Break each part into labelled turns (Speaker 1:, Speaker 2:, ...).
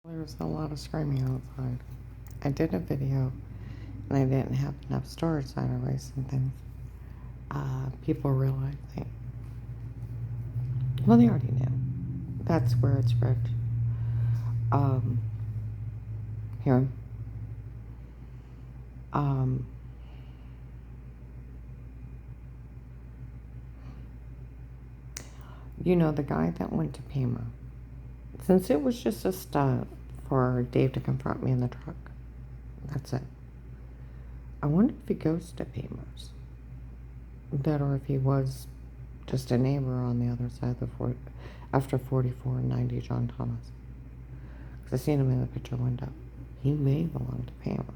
Speaker 1: There's a lot of screaming outside. I did a video and I didn't have enough storage, so I had to erase some things. People realizing, well, they already knew. That's where it's rich. Here. You know, the guy that went to Paymer, since it was just a stunt for Dave to confront me in the truck, that's it. I wonder if he goes to Paymer's. That or if he was just a neighbor on the other side of the after 44 and 90 John Thomas. Because I seen him in the picture window. He may belong to Paymer's.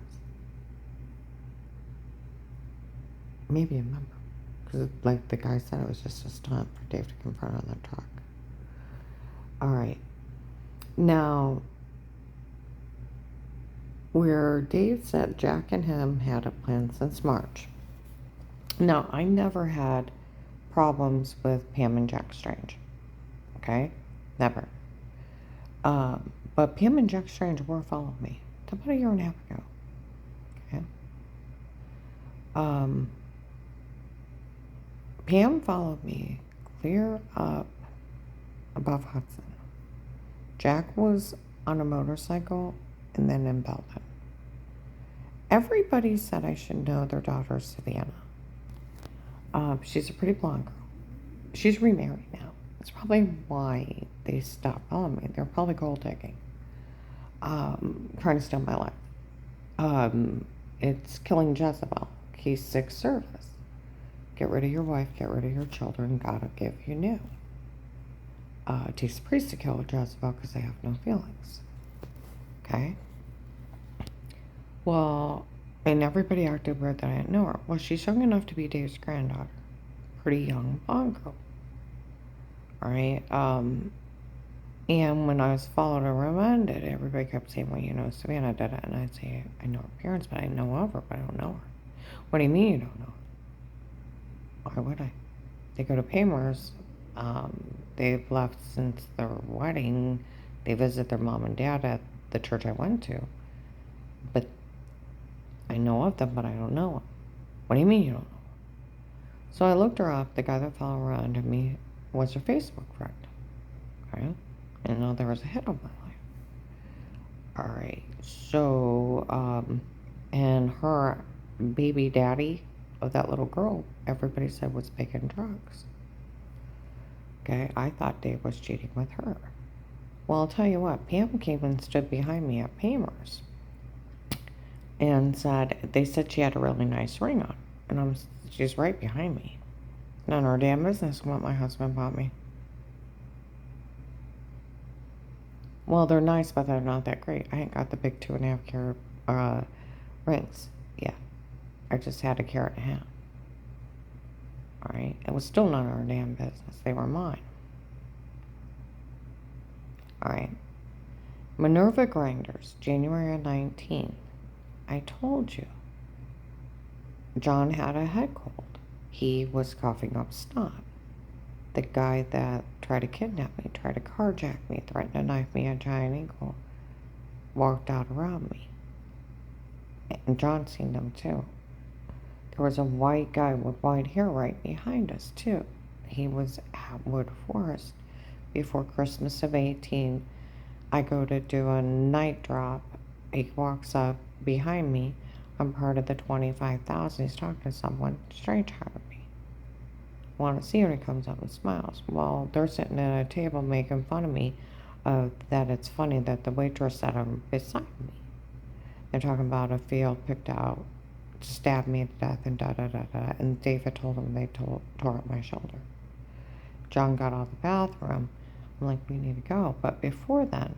Speaker 1: Maybe a member. Because like the guy said, it was just a stunt for Dave to confront on the truck. Alright. Now, where Dave said Jack and him had a plan since March. Now, I never had problems with Pam and Jack Strange. Okay? Never. But Pam and Jack Strange were following me. About a year and a half ago. Okay? Pam followed me clear up above Hudson. Jack was on a motorcycle and then in Belden. Everybody said I should know their daughter, Savannah. She's a pretty blonde girl. She's remarried now. That's probably why they stopped following me. They're probably gold digging. Trying to steal my life. It's killing Jezebel. He's sick service. Get rid of your wife, get rid of your children, gotta give you new. It takes a priest to kill Jezebel because they have no feelings. Okay? Well, and everybody acted weird that I didn't know her. Well, she's young enough to be Dave's granddaughter. Pretty young blonde girl. Alright? And when I was followed or reminded, everybody kept saying, well, you know, Savannah did it. And I'd say, I know her parents, but I know of her, but I don't know her. What do you mean you don't know her? Why would I? They go to Paymer's. They've left since their wedding. They visit their mom and dad at the church I went to. But I know of them, but I don't know them. What do you mean you don't know them? So I looked her up. The guy that followed around to me was her Facebook friend. Okay? And now there was a hit on my life. Alright. So, and her baby daddy of that little girl, everybody said was taking drugs. Okay? I thought Dave was cheating with her. Well, I'll tell you what. Pam came and stood behind me at Paymer's. And they said she had a really nice ring on. And she's right behind me. None of her damn business what my husband bought me. Well, they're nice, but they're not that great. I ain't got the big 2.5 carat rings yet. I just had a carat and a half. Alright? It was still none of her damn business. They were mine. Alright. Minerva Grinders, January 19th. I told you. John had a head cold. He was coughing up snot. The guy that tried to kidnap me, tried to carjack me, threatened to knife me at Giant Eagle, walked out around me. And John seen them too. There was a white guy with white hair right behind us too. He was at Wood Forest before Christmas of 18. I go to do a night drop. He walks up behind me. I'm part of the 25,000. He's talking to someone. Strange hired me. Want to see her, and he comes up and smiles. Well, they're sitting at a table making fun of me that it's funny that the waitress sat beside me. They're talking about a field picked out to stab me to death and da-da-da-da. And David told them they tore up my shoulder. John got out of the bathroom. I'm like, we need to go. But before then,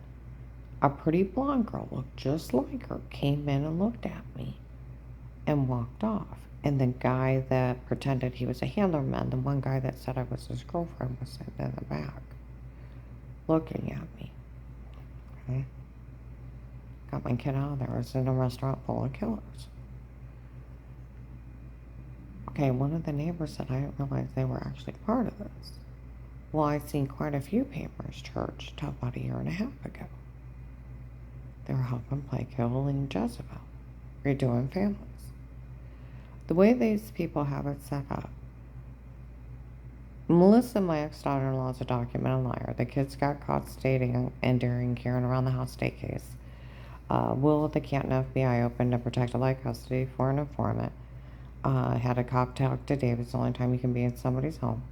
Speaker 1: a pretty blonde girl looked just like her came in and looked at me and walked off. And the guy that pretended he was a handler man, the one guy that said I was his girlfriend, was sitting in the back looking at me. Okay? Got my kid out of there. I was in a restaurant full of killers. Okay, one of the neighbors said I didn't realize they were actually part of this. Well, I've seen quite a few Paymer's church till about a year and a half ago. They're helping play killing Jezebel, redoing families. The way these people have it set up. Melissa, my ex-daughter-in-law, is a documented liar. The kids got caught stating and daring Karen around the house state case. Will the Canton FBI opened to protective light custody for an informant. Had a cop talk to David. It's the only time you can be in somebody's home.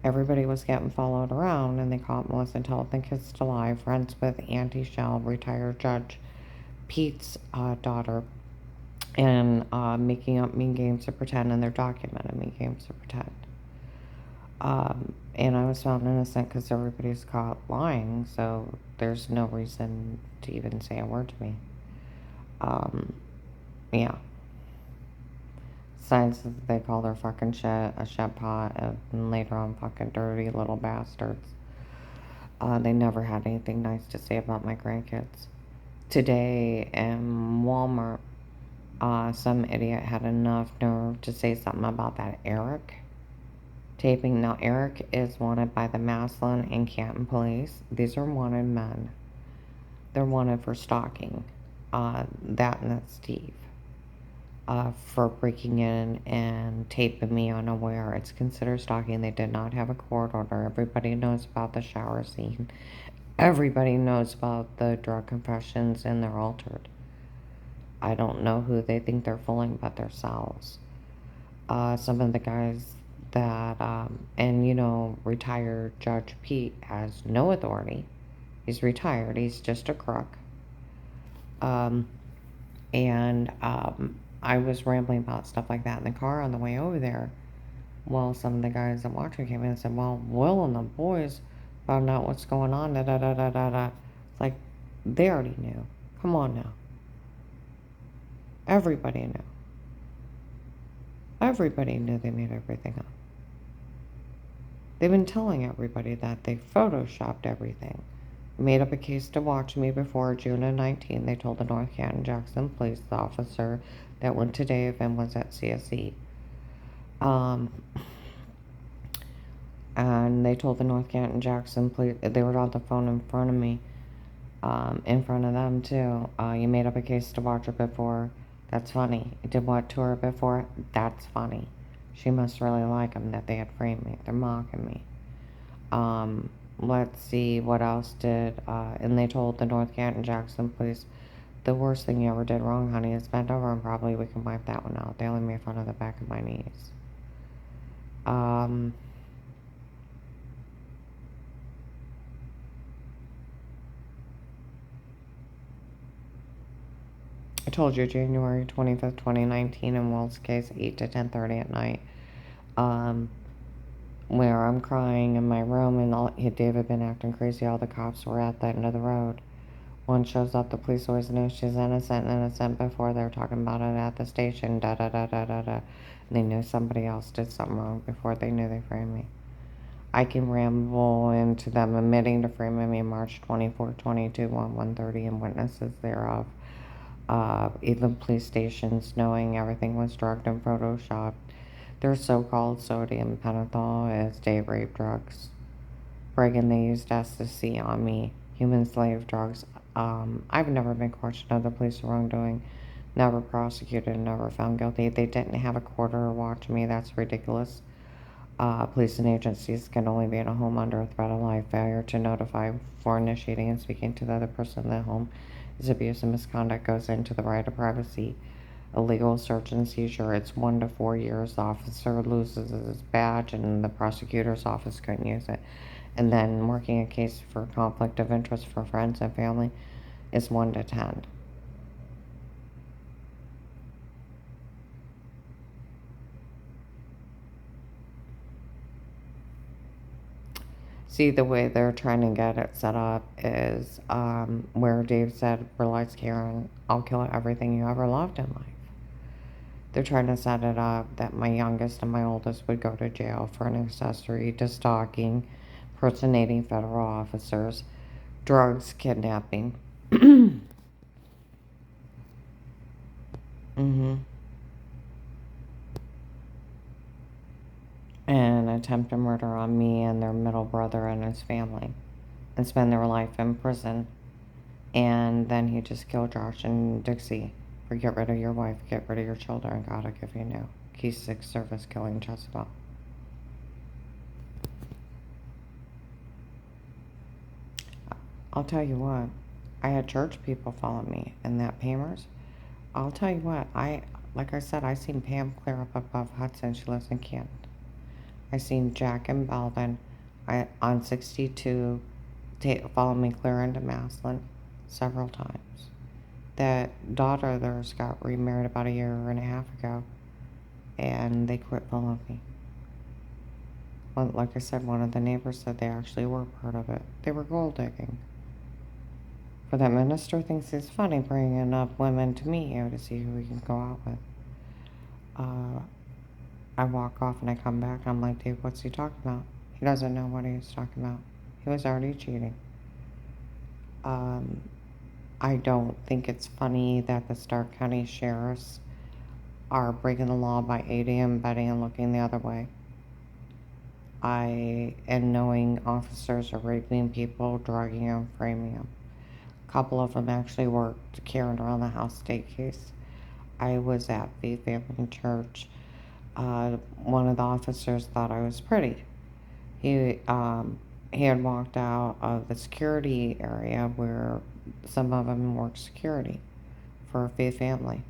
Speaker 1: Everybody was getting followed around, and they caught Melissa telling the kids to lie. Friends with Auntie Shell, retired Judge Pete's daughter, and making up mean games to pretend, and they're documented mean games to pretend. And I was found innocent because everybody's caught lying, so there's no reason to even say a word to me. Yeah. Besides, they call their fucking shit a shit pot, and later on, fucking dirty little bastards. They never had anything nice to say about my grandkids. Today in Walmart, some idiot had enough nerve to say something about that Eric taping. Now, Eric is wanted by the Massillon and Canton police. These are wanted men. They're wanted for stalking. That and that's Steve. For breaking in and taping me unaware. It's considered stalking. They did not have a court order. Everybody knows about the shower scene. Everybody knows about the drug confessions, and they're altered. I don't know who they think they're fooling but themselves. Some of the guys that, retired Judge Pete has no authority. He's retired. He's just a crook. I was rambling about stuff like that in the car on the way over there. Well, some of the guys that watched me came in and said, well, Will and the boys found out what's going on, da da da da da da. It's like, they already knew. Come on now. Everybody knew. Everybody knew they made everything up. They've been telling everybody that they photoshopped everything. Made up a case to watch me before June of 19. They told the North Canton Jackson police officer that went to Dave and was at CSE. And they told the North Canton Jackson police, they were on the phone in front of me, in front of them too. You made up a case to watch her before. That's funny. You did what to her before? That's funny. She must really like them that they had framed me. They're mocking me. Let's see what else did. And they told the North Canton Jackson police, the worst thing you ever did wrong, honey, is bend over and probably we can wipe that one out. They only made fun of the back of my knees. I told you January 25th, 2019 in Will's case, 8 to 10:30 at night. Where I'm crying in my room and Dave had been acting crazy. All the cops were at the end of the road. One shows up, the police always know she's innocent before they're talking about it at the station, da da da da da da. And they knew somebody else did something wrong before they knew they framed me. I can ramble into them admitting to framing me March 24, 22, 1:30 and witnesses thereof. Even police stations knowing everything was drugged and photoshopped. Their so-called sodium pentothal as day rape drugs. Friggin' they used ecstasy on me. Human slave drugs. I've never been questioned of the police wrongdoing. Never prosecuted, never found guilty. They didn't have a court order watch me. That's ridiculous. Police and agencies can only be in a home under a threat of life. Failure to notify for initiating and speaking to the other person in the home is abuse and misconduct. Goes into the right of privacy. Illegal search and seizure, it's 1 to 4 years. The officer loses his badge and the prosecutor's office couldn't use it. And then working a case for conflict of interest for friends and family is 1 to 10. See, the way they're trying to get it set up is where Dave said, realize Karen, I'll kill everything you ever loved in life. They're trying to set it up that my youngest and my oldest would go to jail for an accessory to stalking, impersonating federal officers, drugs, kidnapping. And attempted murder on me and their middle brother and his family, and spend their life in prison And then he just killed Josh and Dixie for get rid of your wife, get rid of your children, gotta give you new. Key 6 service killing Jezebel. I'll tell you what, I had church people follow me in that Pamers. I'll tell you what, like I said, I seen Pam clear up above Hudson. She lives in Canton. I seen Jack and Belvin on 62 follow me clear into Maslin several times. That daughter of theirs got remarried about a year and a half ago, and they quit following me. Well, like I said, one of the neighbors said they actually were part of it. They were gold digging. For that minister thinks it's funny bringing up women to meet you to see who we can go out with. I walk off and I come back and I'm like, Dave, what's he talking about? He doesn't know what he's talking about. He was already cheating. I don't think it's funny that the Stark County sheriffs are breaking the law by aiding and abetting and looking the other way. And knowing officers are raping people, drugging them, framing them. A couple of them actually worked carrying around the house state case. I was at Faith Family Church. One of the officers thought I was pretty. He had walked out of the security area where some of them worked security for Faith Family.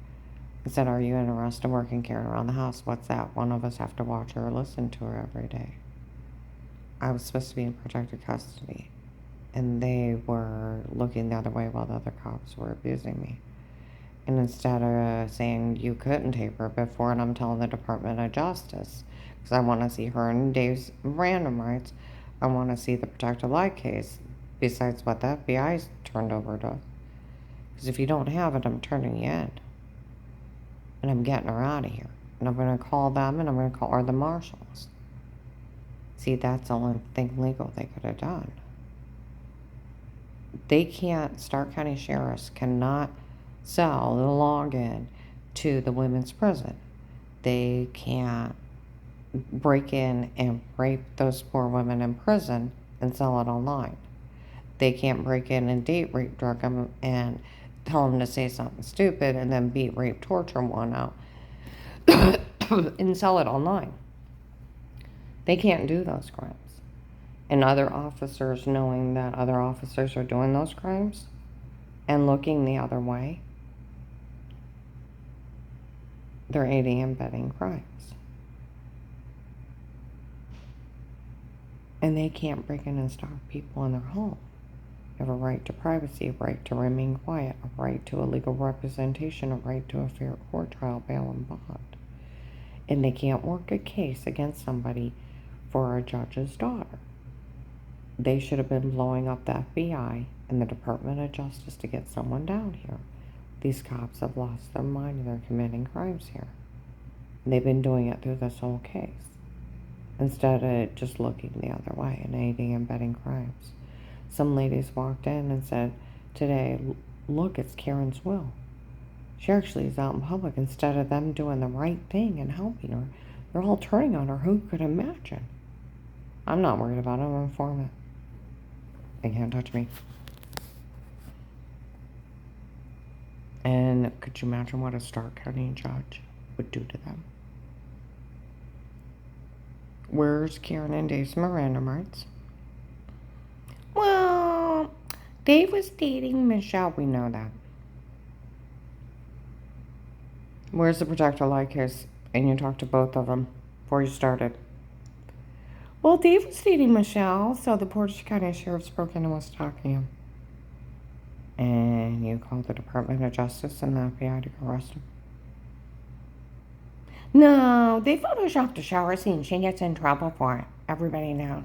Speaker 1: He said, are you interested in working carrying around the house? What's that? One of us have to watch her or listen to her every day. I was supposed to be in protected custody, and they were looking the other way while the other cops were abusing me. And instead of saying you couldn't tape her before, and I'm telling the Department of Justice, because I want to see her and Dave's random rights, I want to see the protected life case, besides what the FBI's turned over to us. Because if you don't have it, I'm turning you in. And I'm getting her out of here. And I'm going to call them, and I'm going to call her the marshals. See, that's the only thing legal they could have done. They can't, Stark County sheriffs cannot sell the login to the women's prison. They can't break in and rape those poor women in prison and sell it online. They can't break in and date rape, drug them, and tell them to say something stupid and then beat, rape, torture one out and sell it online. They can't do those crimes. And other officers, knowing that other officers are doing those crimes and looking the other way, they're aiding and abetting crimes. And they can't break in and stop people in their home. You have a right to privacy, a right to remain quiet, a right to a legal representation, a right to a fair court trial, bail, and bond. And they can't work a case against somebody for a judge's daughter. They should have been blowing up the FBI and the Department of Justice to get someone down here. These cops have lost their mind and they're committing crimes here. And they've been doing it through this whole case, instead of just looking the other way and aiding and abetting crimes. Some ladies walked in and said today, look, it's Karen's will. She actually is out in public. Instead of them doing the right thing and helping her, they're all turning on her. Who could imagine? I'm not worried about it. I'm an informant. They can't touch me. And could you imagine what a Stark County judge would do to them? Where's Karen and Dave's Miranda rights? Well, Dave was dating Michelle. We know that. Where's the protector like case? And you talked to both of them before you started. Well, Dave was dating Michelle, so the Portage County Sheriff's broke in and was talking to him. And you called the Department of Justice and the FBI to go arrest him? No, they photoshopped the shower scene. She gets in trouble for it. Everybody knows.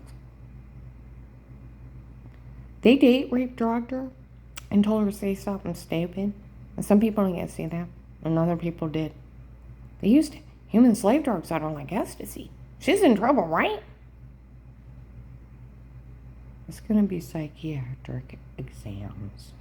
Speaker 1: They date rape drugged her and told her to say something stupid. And some people didn't get to see that, and other people did. They used human slave drugs on her like ecstasy. She's in trouble, right? It's going to be psychiatric exams.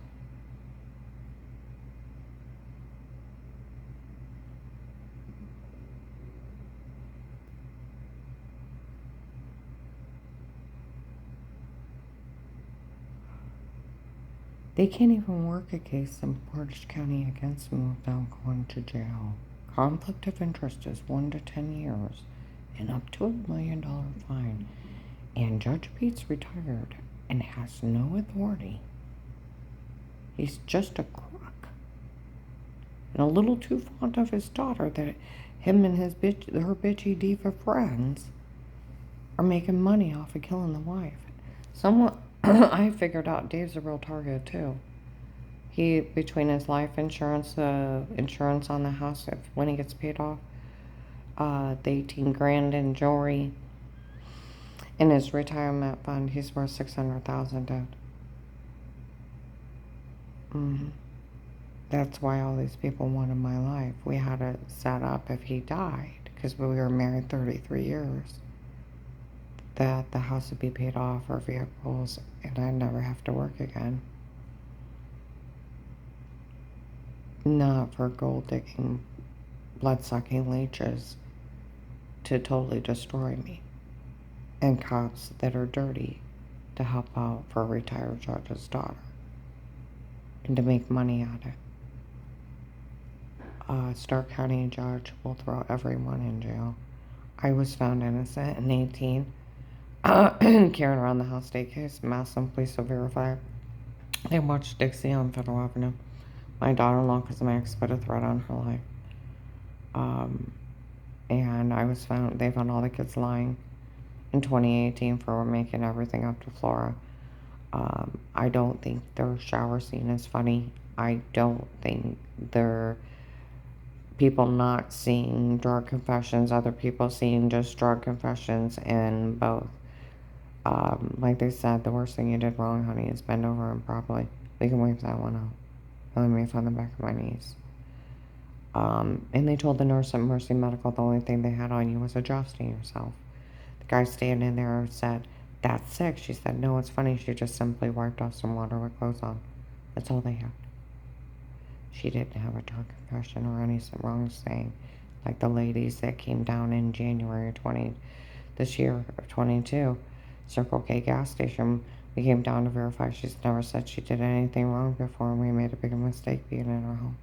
Speaker 1: They can't even work a case in Portage County against me without going to jail. Conflict of interest is 1 to 10 years and up to $1 million fine. And Judge Pete's retired and has no authority. He's just a crook. And a little too fond of his daughter that him and her bitchy diva friends are making money off of killing the wife. I figured out Dave's a real target too. He, between his life insurance, insurance on the house, when he gets paid off, the 18 grand in jewelry, in his retirement fund, he's worth 600,000 dead. That's why all these people wanted my life. We had it set up if he died, because we were married 33 years, that the house would be paid off, or vehicles, and I'd never have to work again. Not for gold digging, blood sucking leeches to totally destroy me, and cops that are dirty to help out for a retired judge's daughter and to make money at it. Stark County judge will throw everyone in jail. I was found innocent in 18. Carrying around the house state case. Massillon police will verify. They watched Dixie on Federal Avenue. My daughter-in-law, because my ex put a threat on her life. And I was found, they found all the kids lying in 2018 for making everything up to Flora. I don't think their shower scene is funny. I don't think they're people not seeing drug confessions, other people seeing just drug confessions, and both. Like they said, the worst thing you did wrong, honey, is bend over improperly. We can wipe that one out. Let me on the back of my knees. And they told the nurse at Mercy Medical the only thing they had on you was adjusting yourself. The guy standing there said, "That's sick." She said, "No, it's funny. She just simply wiped off some water with clothes on." That's all they had. She didn't have a drug confession or any wrong saying, like the ladies that came down in January 20 this year of 22, Circle K gas station. We came down to verify. She's never said she did anything wrong before, and we made a big mistake being in her home.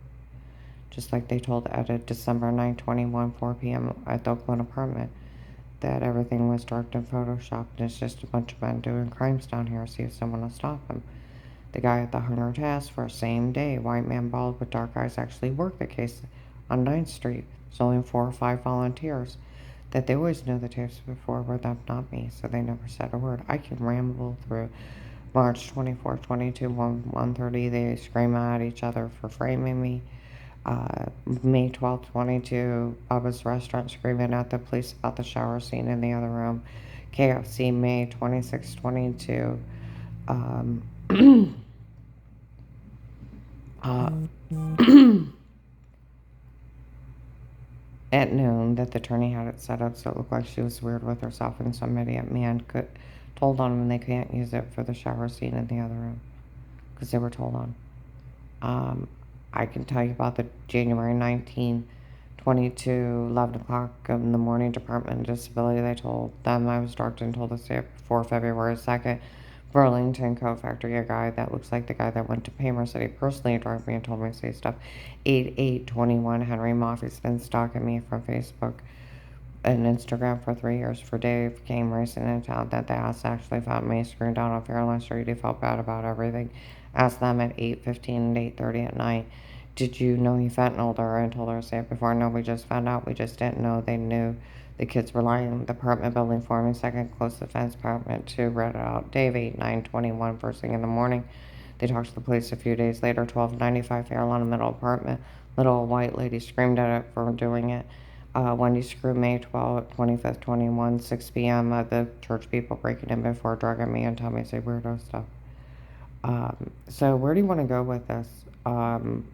Speaker 1: Just like they told Ed at December 9, 21, 4 p.m. at the Oakland apartment that everything was drugged and photoshopped, and it's just a bunch of men doing crimes down here. See if someone will stop them. The guy at the hunger task for same day, white man bald with dark eyes, actually worked the case on 9th Street. There's only 4 or 5 volunteers that they always knew the tapes before were them, not me, so they never said a word. I can ramble through March 24, 22, 1:30. They scream at each other for framing me. May 12, 22, Bubba's restaurant screaming at the police about the shower scene in the other room. KFC, May 26, 22. At noon, that the attorney had it set up so it looked like she was weird with herself, and somebody at man told on them they can't use it for the shower scene in the other room because they were told on. I can tell you about the January 19, 22, 11 o'clock in the morning Department of Disability. They told them I was drugged and told us before February 2nd. Burlington Coat Factory, a guy that looks like the guy that went to Pamer City personally drugged me and told me to say stuff. 8821 Henry Moffey's been stalking me from Facebook and Instagram for 3 years. For Dave came racing in town that the ass actually found me screwed down on Fairline Street. He felt bad about everything. Asked them at 8:15 and 8:30 at night, "Did you know he fentanyled her?" And told her to say it before. "No, we just found out. We just didn't know." They knew the kids were lying. The apartment building for me, second close to the fence. Apartment 2 read it out. Dave 8921 first thing in the morning. They talked to the police a few days later. 1295 Fairlawn Middle apartment. Little white lady screamed at it for doing it. Wendy Screw, May 12th, 25th, 21, 6 p.m. The church people breaking in before drugging me and telling me to say weirdo stuff. So where do you want to go with this?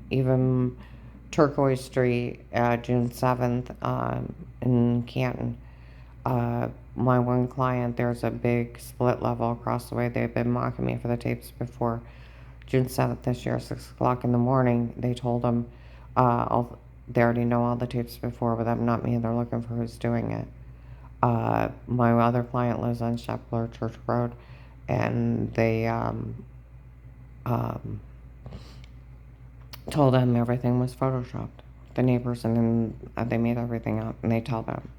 Speaker 1: Even Turquoise Street, June 7th, in Canton. My one client, there's a big split level across the way. They've been mocking me for the tapes before. June 7th this year, 6 o'clock in the morning, they told them, they already know all the tapes before, but them, not me. They're looking for who's doing it. My other client lives on Shepler Church Road, and they, um, told them everything was photoshopped. The neighbors, and then they made everything up, and they tell them.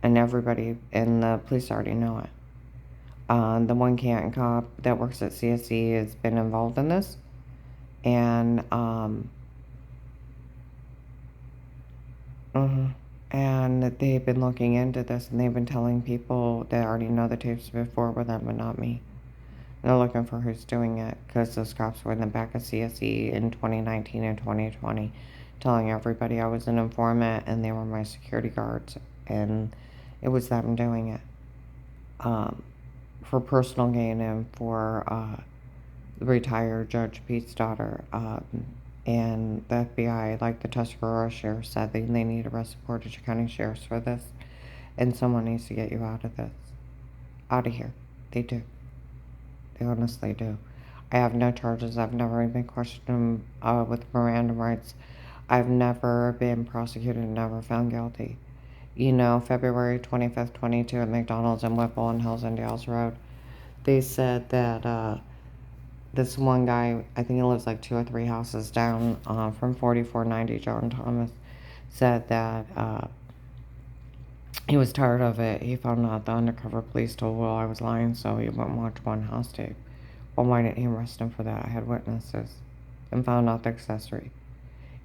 Speaker 1: And everybody in the police already know it. The one Canton cop that works at CSE has been involved in this, and and they've been looking into this, and they've been telling people that already know the tapes before with them, but not me. They're looking for who's doing it, because those cops were in the back of CSE in 2019 and 2020 telling everybody I was an informant and they were my security guards, and it was them doing it for personal gain and for retired Judge Pete's daughter. And the FBI, like the Tuscarora sheriff, said they need arrest Portage County sheriffs for this, and someone needs to get you out of this, out of here. They do. They honestly do. I have no charges. I've never even been questioned with Miranda rights. I've never been prosecuted, never found guilty. You know, February 25th, 22 at McDonald's in Whipple on Hills and Dales Road, they said that this one guy, I think he lives like 2 or 3 houses down from 4490 John Thomas, said that he was tired of it. He found out the undercover police told Will I was lying, so he went and watched one house tape. Well, why didn't he arrest him for that? I had witnesses and found out the accessory.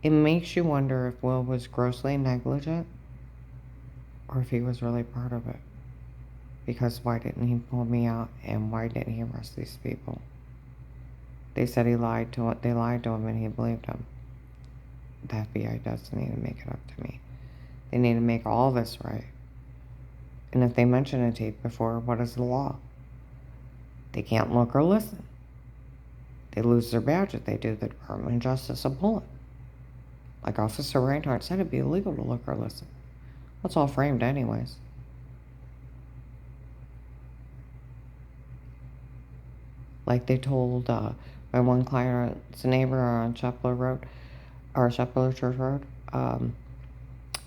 Speaker 1: It makes you wonder if Will was grossly negligent or if he was really part of it. Because why didn't he pull me out, and why didn't he arrest these people? They said they lied to him and he believed them. The FBI does need to make it up to me. They need to make all this right. And if they mention a tape before, what is the law? They can't look or listen. They lose their badge if they do. The Department of Justice a bullet. Like Officer Reinhardt said, it'd be illegal to look or listen. That's all framed anyways. Like they told my one client's neighbor on Chapel Road, or Chapel Church Road,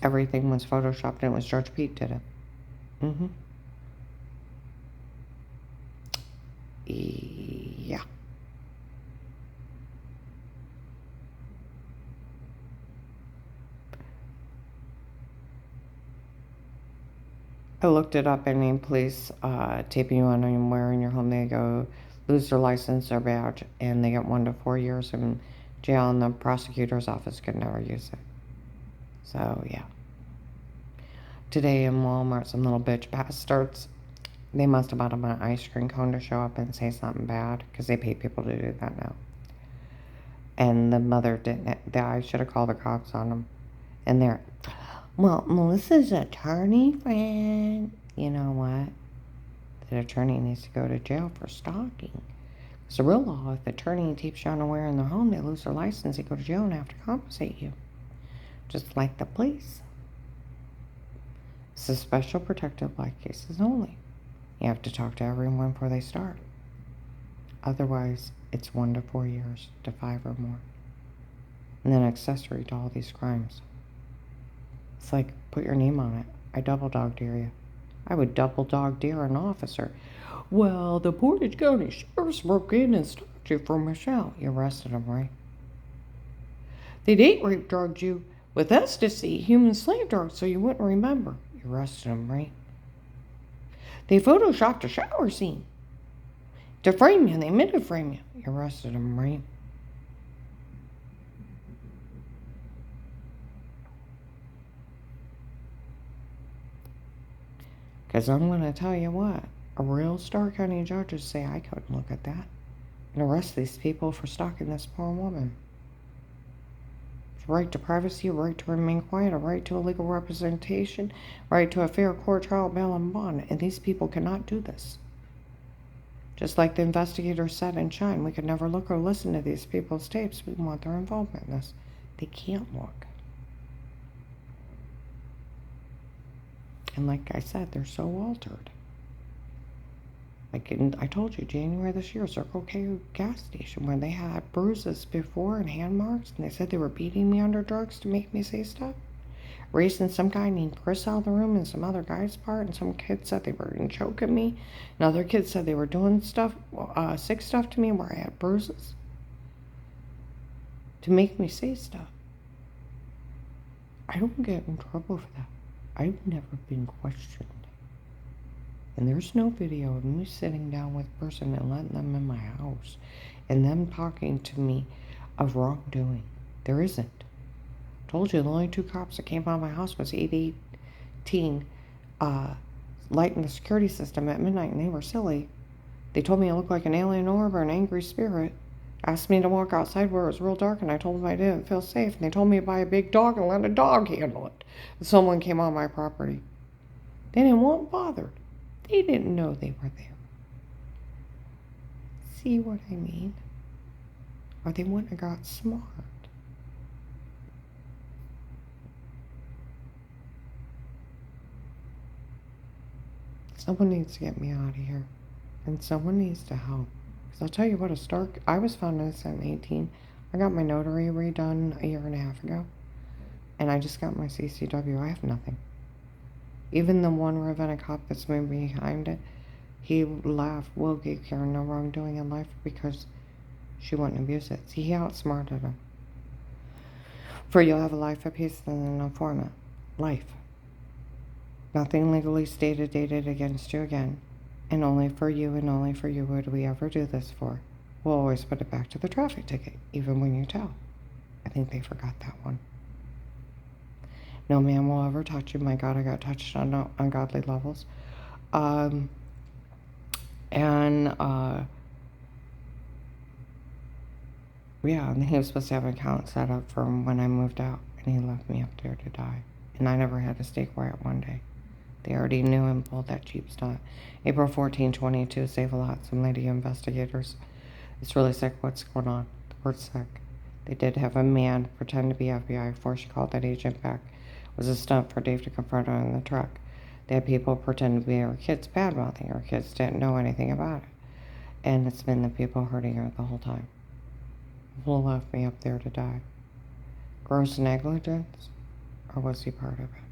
Speaker 1: everything was photoshopped and it was Judge Pete did it. Yeah. I looked it up. Any police taping you on anywhere in your home, they go lose their license or badge, and they get 1 to 4 years in jail, and the prosecutor's office could never use it. So, yeah. Today in Walmart, some little bitch bastards, they must have bought them an ice cream cone to show up and say something bad, because they pay people to do that now. And the mother didn't. I should have called the cops on them. And they're, well, Melissa's attorney friend. You know what? The attorney needs to go to jail for stalking. It's the real law. If the attorney tapes you unaware in their home, they lose their license, they go to jail and have to compensate you. Just like the police. It's a special protected black cases only. You have to talk to everyone before they start. Otherwise, it's 1 to 4 years to 5 or more. And then accessory to all these crimes. It's like, put your name on it. I double dog dare you. I would double dog dare an officer. Well, the Portage County Sheriff's broke in and stopped you from Michelle. You arrested him, right? They date rape drugged you with ecstasy, human slave drugs, so you wouldn't remember. You arrested him, right? They photoshopped a shower scene to frame you. They meant to frame you. You arrested him, right? Because I'm going to tell you what, a real Starr County judge would say I couldn't look at that and arrest these people for stalking this poor woman. It's right to privacy, a right to remain quiet, a right to a legal representation, right to a fair court trial, bail, and bond. And these people cannot do this. Just like the investigator said in Shine, we could never look or listen to these people's tapes. We want their involvement in this. They can't look. And like I said, they're so altered. Like I told you, January this year, Circle K gas station, where they had bruises before and hand marks, and they said they were beating me under drugs to make me say stuff. racing some guy named Chris out of the room and some other guy's part, and some kids said they were going to choke at me, and other kids said they were doing stuff, sick stuff to me where I had bruises to make me say stuff. I don't get in trouble for that. I've never been questioned. And there's no video of me sitting down with a person and letting them in my house and them talking to me of wrongdoing. There isn't. I told you the only 2 cops that came by my house was 818 lighting the security system at midnight, and they were silly. They told me I looked like an alien orb or an angry spirit. Asked me to walk outside where it was real dark, and I told them I didn't feel safe. And they told me to buy a big dog and let a dog handle it. And someone came on my property. They didn't want bothered. They didn't know they were there. See what I mean? Or they wouldn't have got smart. Someone needs to get me out of here. And someone needs to help. Because I'll tell you what, I was found innocent at 18. I got my notary redone a year and a half ago. And I just got my CCW. I have nothing. Even the one Ravenna cop that's been behind it, he laughed. Will gave Karen no wrongdoing in life because she wouldn't abuse it. See, he outsmarted him. For you'll have a life of peace and no format. Life. Nothing legally stated dated against you again. And only for you would we ever do this for. We'll always put it back to the traffic ticket, even when you tell. I think they forgot that one. No man will ever touch you. My God, I got touched on ungodly levels. Yeah, and he was supposed to have an account set up for him when I moved out, and he left me up there to die. And I never had to stay quiet one day. They already knew and pulled that cheap stunt. April 14, 22, Save a Lot, some lady investigators. It's really sick what's going on. The word's sick. They did have a man pretend to be FBI before she called that agent back. It was a stunt for Dave to confront her in the truck. They had people pretend to be her kids bad-mouthing her. Kids didn't know anything about it. And it's been the people hurting her the whole time. Who left me up there to die? Gross negligence? Or was he part of it?